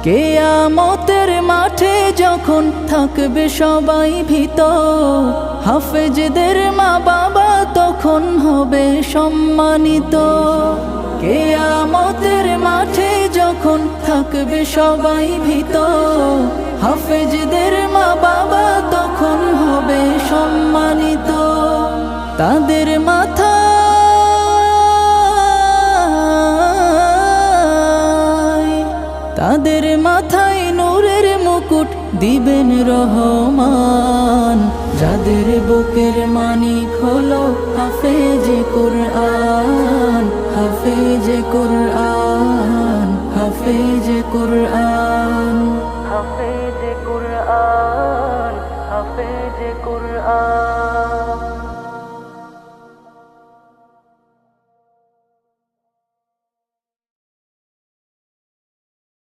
কিয়ামতের মাঠে যখন থাকবে সবাই ভীত, হাফেজদের মা বাবা তখন হবে সম্মানিত। কিয়ামতের মাঠে যখন থাকবে সবাই ভীত, হাফেজদের মা বাবা তখন হবে সম্মানিত। তাদের মাথায় নূরের মুকুট দিবেন রহমান, যাদের বুকের মানিক হলো হাফেজে কুরআন, হাফেজে কুরআন, হাফেজে কুরআন।